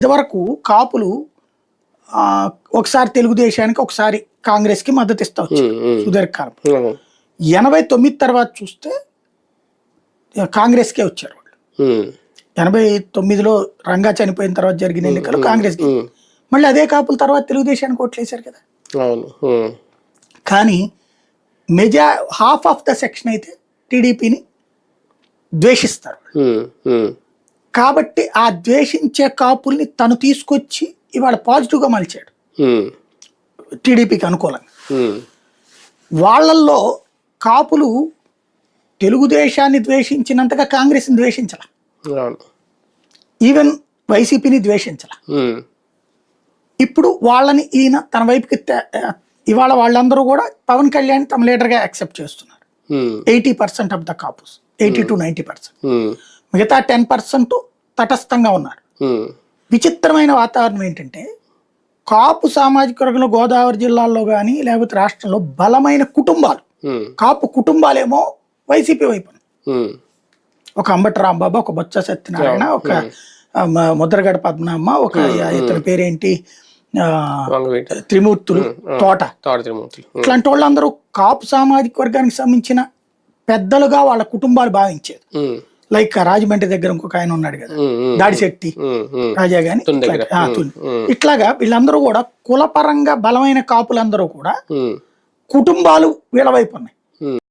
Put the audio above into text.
ఇదివరకు కాపులు ఒకసారి తెలుగుదేశానికి ఒకసారి కాంగ్రెస్ కి మద్దతు ఇస్తా వచ్చారు సుదీర్ఘకాలం. 89 తర్వాత చూస్తే కాంగ్రెస్ కే వచ్చారు వాళ్ళు. 89లో రంగా చనిపోయిన తర్వాత జరిగిన ఎన్నికలు కాంగ్రెస్ కి, మళ్ళీ అదే కాపుల తర్వాత తెలుగుదేశానికి ఓట్లేశారు కదా. కానీ హాఫ్ ఆఫ్ ద సెక్షన్ అయితే టీడీపీని ద్వేషిస్తారు. కాబట్టి ఆ ద్వేషించే కాపుల్ని తను తీసుకొచ్చి ఇవాళ పాజిటివ్గా మలిచాడు టీడీపీకి అనుకూలంగా. వాళ్ళల్లో కాపులు తెలుగుదేశాన్ని ద్వేషించినంతగా కాంగ్రెస్ని ద్వేషించాల, ఈవెన్ వైసీపీని ద్వేషించాల. ఇప్పుడు వాళ్ళని ఈయన తన వైపుకి ఇవాళ వాళ్ళందరూ కూడా పవన్ కళ్యాణ్ తమ లీడర్గా యాక్సెప్ట్ చేస్తున్నారు. 80% ఆఫ్ ద కాపుస్, 80 to 90%. మిగతా 10% తటస్థంగా ఉన్నారు. విచిత్రమైన వాతావరణం ఏంటంటే కాపు సామాజిక వర్గంలో గోదావరి జిల్లాల్లో కానీ లేకపోతే రాష్ట్రంలో బలమైన కుటుంబాలు, కాపు కుటుంబాలేమో వైసీపీ వైపు, ఒక అంబటి రాంబాబు, ఒక బొత్స సత్యనారాయణ, ఒక ముద్రగడ పద్మనాభ, ఒక ఇతని పేరేంటి త్రిమూర్తులు, తోట, ఇట్లాంటి వాళ్ళందరూ కాపు సామాజిక వర్గానికి సంబంధించిన పెద్దలుగా వాళ్ళ కుటుంబాలు భావించేది. లైక్ రాజమండ్రి దగ్గర ఇంకొక ఆయన ఉన్నాడు కదా, దాడిశెట్టి రాజా గాని, ఇట్లాగా వీళ్ళందరూ కూడా కులపరంగా బలమైన కాపులందరూ కూడా కుటుంబాలు వీళ్ళ వైపు ఉన్నాయి.